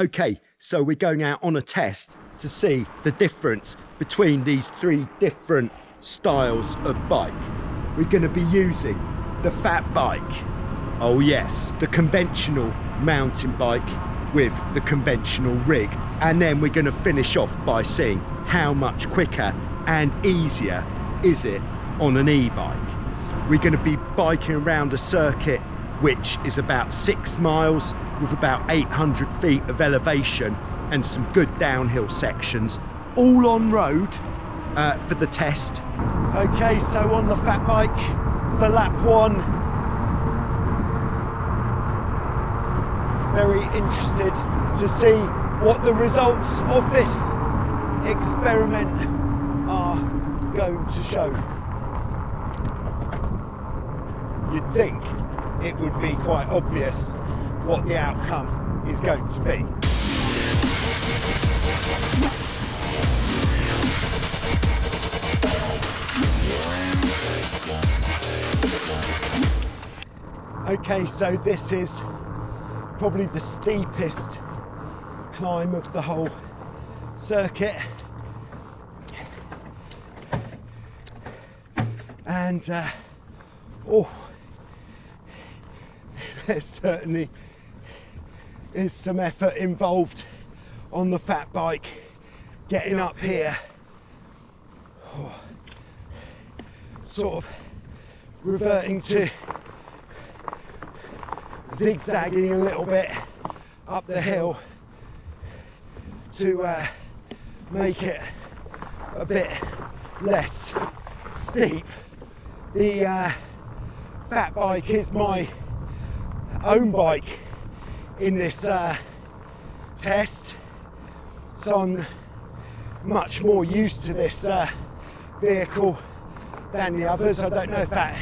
Okay, so we're going out on a test to see the difference between these three different styles of bike. We're going to be using the fat bike. Oh yes, the conventional mountain bike with the conventional rig. And then we're going to finish off by seeing how much quicker and easier is it on an e-bike. We're going to be biking around a circuit which is about 6 miles with about 800 feet of elevation and some good downhill sections, all on road for the test. Okay, so on the fat bike for lap 1. Very interested to see what the results of this experiment are going to show. You'd think it would be quite obvious what the outcome is going to be. Okay, so this is probably the steepest climb of the whole circuit. And there certainly is some effort involved on the fat bike getting up here. Sort of reverting to zigzagging a little bit up the hill to make it a bit less steep. The fat bike is my own bike in this test, so I'm much more used to this vehicle than the others. I don't know if that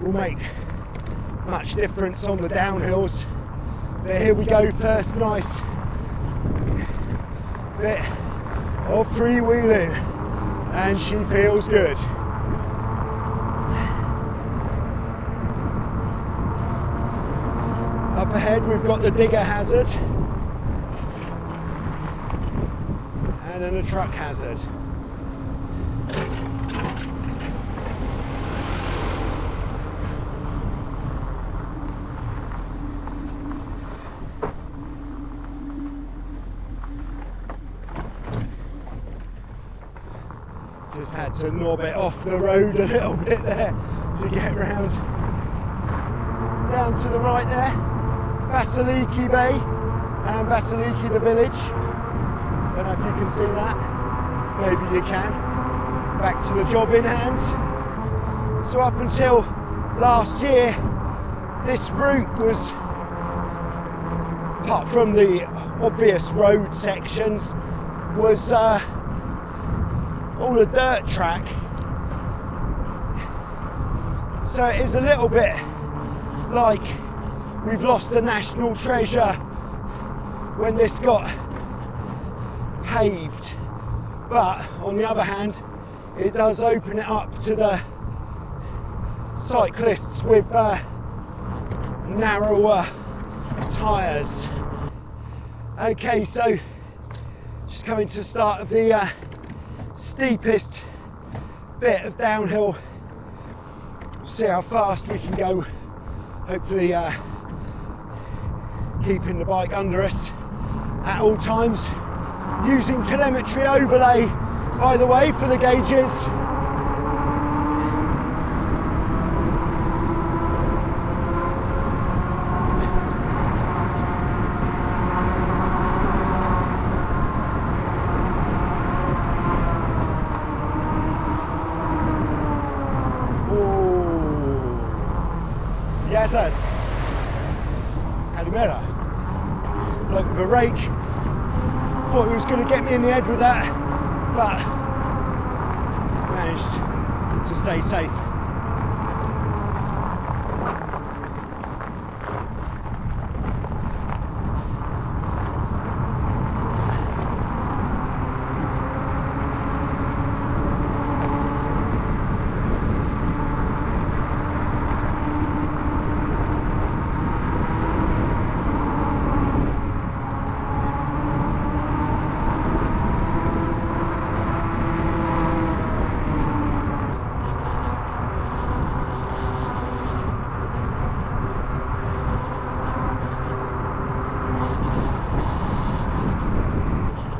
will make much difference on the downhills, but here we go. First nice bit of freewheeling, and she feels good. Up ahead we've got the digger hazard and then a truck hazard. Just had to knob it off the road a little bit there to get round. Down to the right there, Vassiliki Bay and Vasiliki the village. Don't know if you can see that. Maybe you can. Back to the job in hand. So up until last year, this route was, apart from the obvious road sections, was all a dirt track. So it is a little bit like we've lost a national treasure when this got paved. But on the other hand, it does open it up to the cyclists with narrower tyres. Okay, so just coming to the start of the steepest bit of downhill. We'll see how fast we can go, hopefully keeping the bike under us at all times, using telemetry overlay, by the way, for the gauges. Yes, Calimera. Bloke with a rake. Thought he was going to get me in the head with that, but managed to stay safe.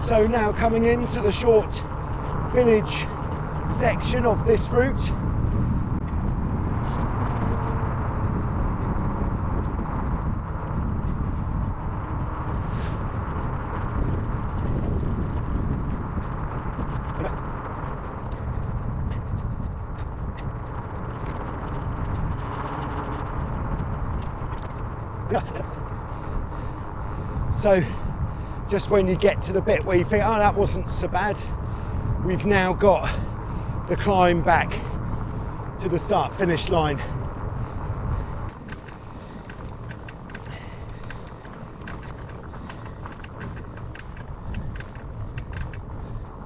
So now coming into the short village section of this route. So just when you get to the bit where you think, oh, that wasn't so bad, we've now got the climb back to the start finish line.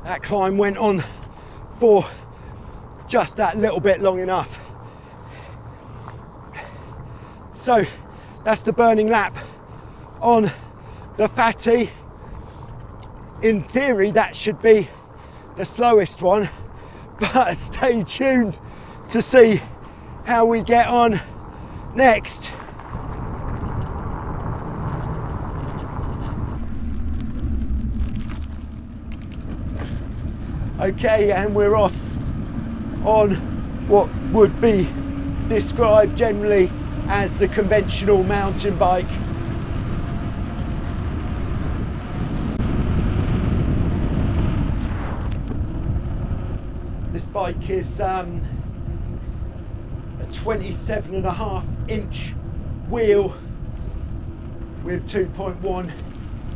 That climb went on for just that little bit long enough. So that's the burning lap on the fatty. In theory, that should be the slowest one, but stay tuned to see how we get on next. Okay, and we're off on what would be described generally as the conventional mountain bike. This bike is a 27.5-inch wheel with 2.1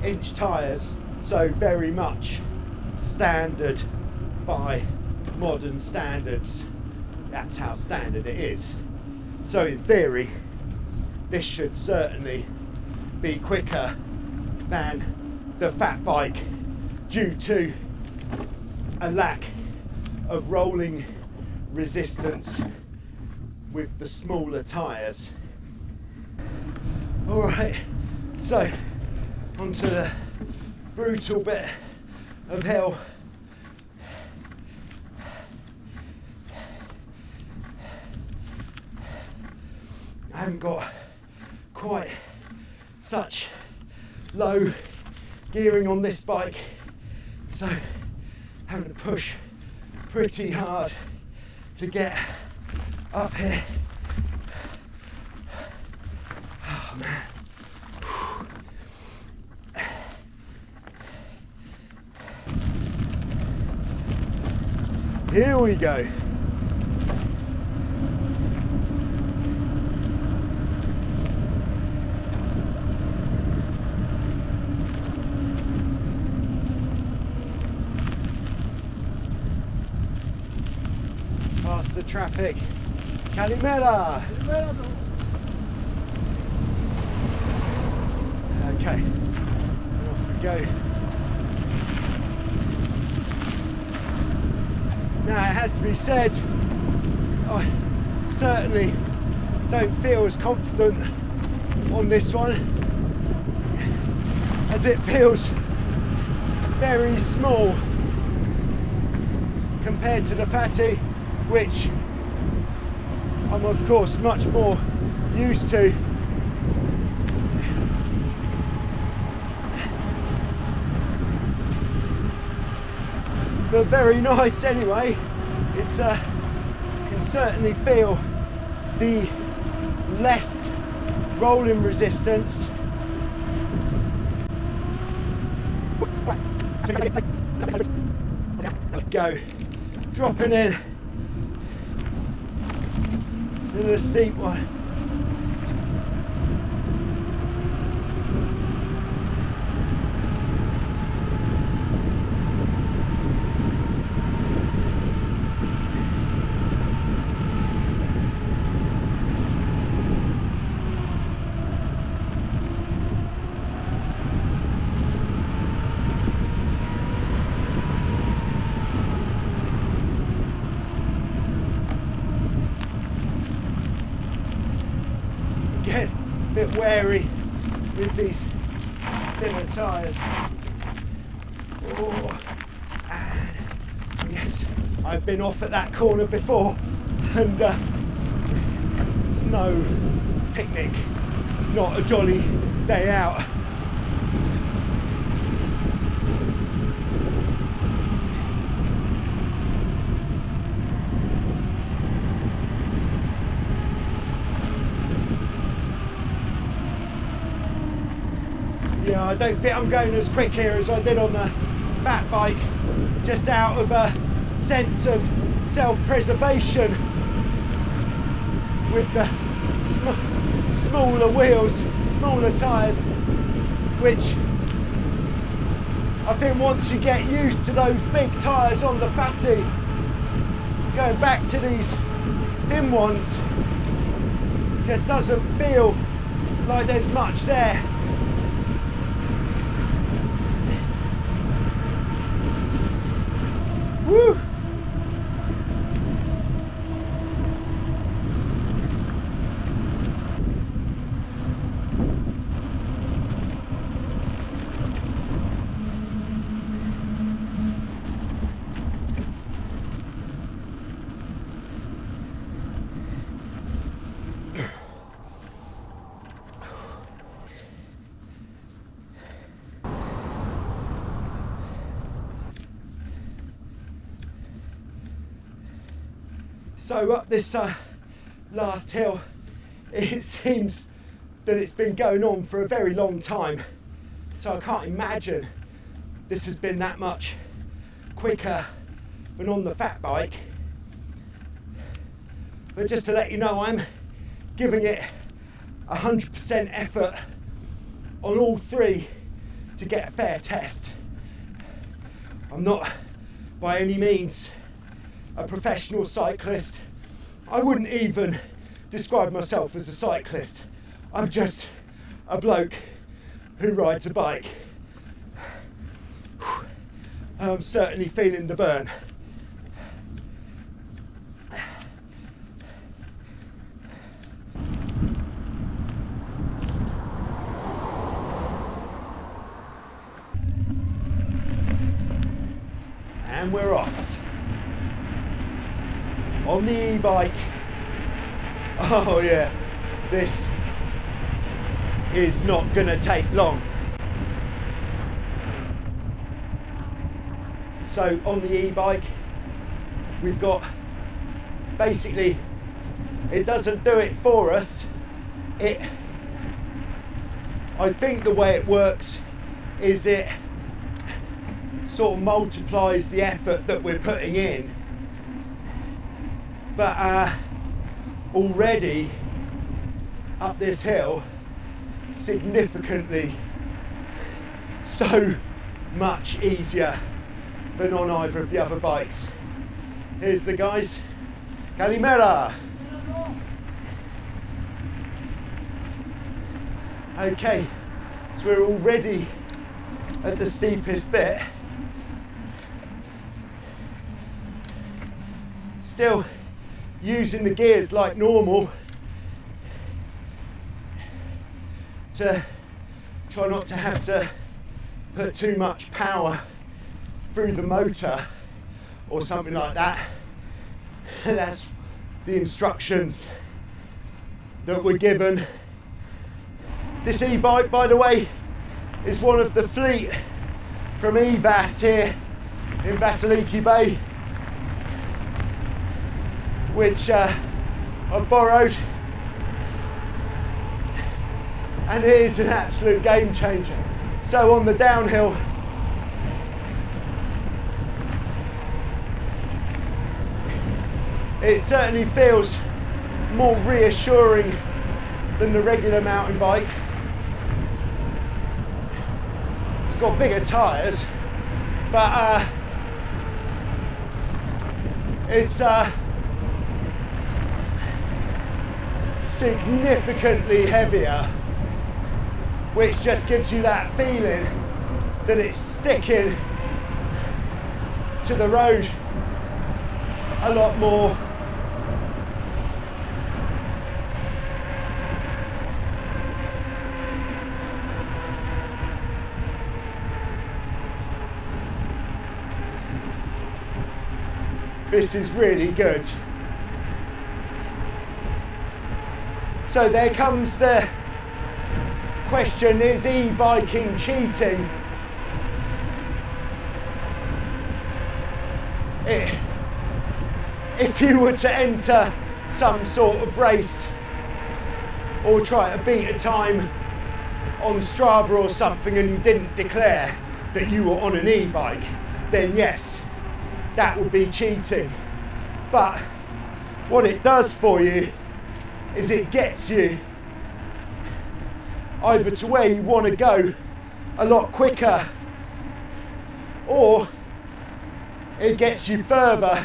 inch tyres, so very much standard by modern standards. That's how standard it is. So in theory, this should certainly be quicker than the fat bike due to a lack of rolling resistance with the smaller tyres. All right, so onto the brutal bit of hill. I haven't got quite such low gearing on this bike, so having to push pretty hard to get up here. Oh man. Here we go. Past the traffic. Kalimera. Okay, and off we go. Now it has to be said, I certainly don't feel as confident on this one, as it feels very small compared to the fatty, which I'm of course much more used to. But very nice anyway. It's can certainly feel the less rolling resistance. Go, dropping in to the steep one. Bit wary with these thinner tyres. Oh, and yes, I've been off at that corner before, and it's no picnic, not a jolly day out. I don't think I'm going as quick here as I did on the fat bike, just out of a sense of self-preservation with the smaller wheels, smaller tyres, which I think once you get used to those big tyres on the fatty, going back to these thin ones just doesn't feel like there's much there. Woo! So up this last hill, it seems that it's been going on for a very long time. So I can't imagine this has been that much quicker than on the fat bike. But just to let you know, I'm giving it 100% effort on all three to get a fair test. I'm not by any means a professional cyclist. I wouldn't even describe myself as a cyclist. I'm just a bloke who rides a bike. I'm certainly feeling the burn. And we're off. On the e-bike. Oh yeah, this is not gonna take long. So on the e-bike, we've got, basically, it doesn't do it for us. I think the way it works is it sort of multiplies the effort that we're putting in. But already up this hill, significantly so much easier than on either of the other bikes. Here's the guys. Kalimera. Okay, so we're already at the steepest bit. Still using the gears like normal to try not to have to put too much power through the motor or something like that. That's the instructions that we're given. This e-bike, by the way, is one of the fleet from Vass here in Vassiliki Bay, which I borrowed, and it is an absolute game changer. So on the downhill, it certainly feels more reassuring than the regular mountain bike. It's got bigger tyres, but it's significantly heavier, which just gives you that feeling that it's sticking to the road a lot more. This is really good. So there comes the question, is e-biking cheating? If you were to enter some sort of race or try to beat a time on Strava or something and you didn't declare that you were on an e-bike, then yes, that would be cheating. But what it does for you is it gets you either to where you want to go a lot quicker, or it gets you further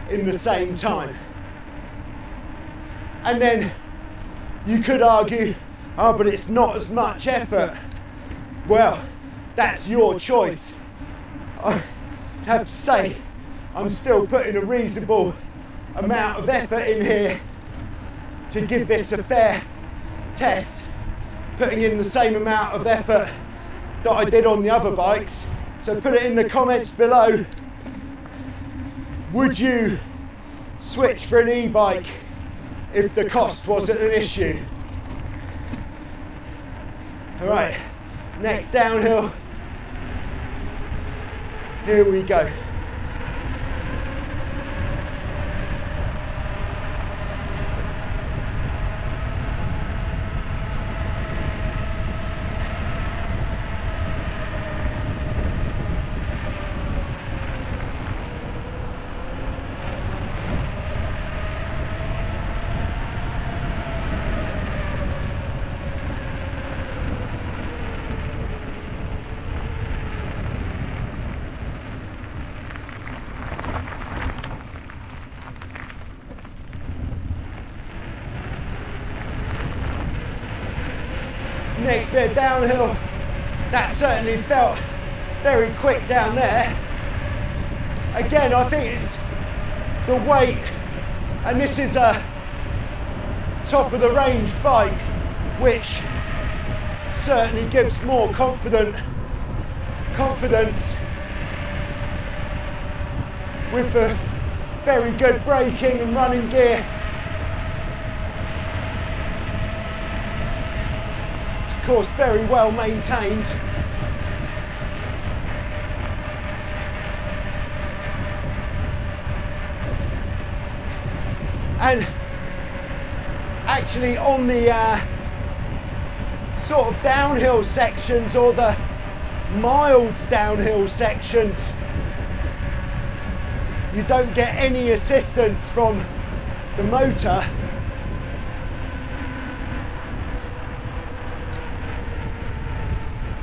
in the same time. And then you could argue, oh, but it's not as much effort. Well, that's your choice. I have to say, I'm still putting a reasonable amount of effort in here to give this a fair test, putting in the same amount of effort that I did on the other bikes. So put it in the comments below. Would you switch for an e-bike if the cost wasn't an issue? All right, next downhill. Here we go. Next bit of downhill, that certainly felt very quick down there. Again, I think it's the weight, and this is a top of the range bike, which certainly gives more confidence with the very good braking and running gear. Of course, very well maintained. And actually on the sort of downhill sections, or the mild downhill sections, you don't get any assistance from the motor.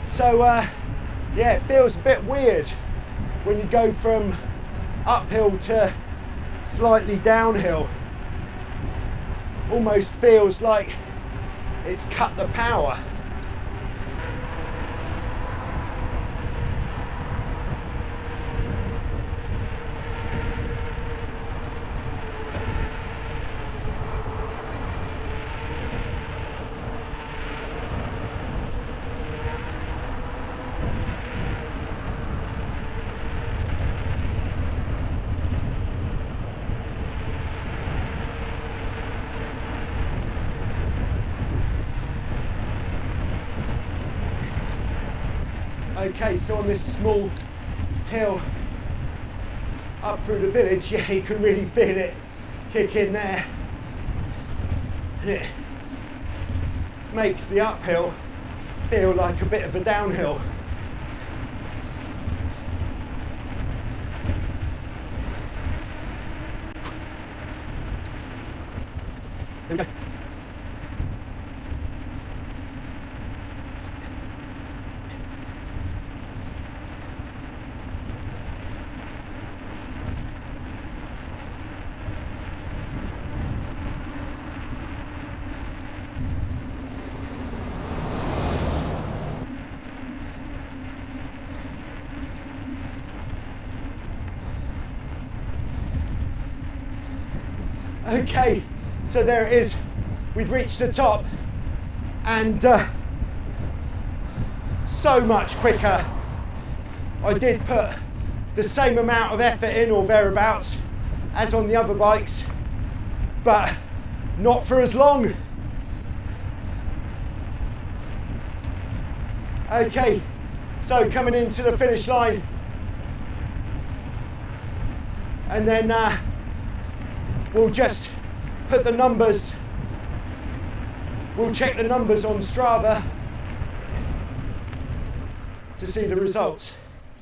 So yeah, it feels a bit weird when you go from uphill to slightly downhill. Almost feels like it's cut the power. Okay, so on this small hill up through the village, yeah, you can really feel it kick in there. And it makes the uphill feel like a bit of a downhill. There we go. Okay, so there it is. We've reached the top, and so much quicker. I did put the same amount of effort in, or thereabouts, as on the other bikes, but not for as long. Okay, so coming into the finish line, and then we'll just put the numbers, we'll check the numbers on Strava to see the results.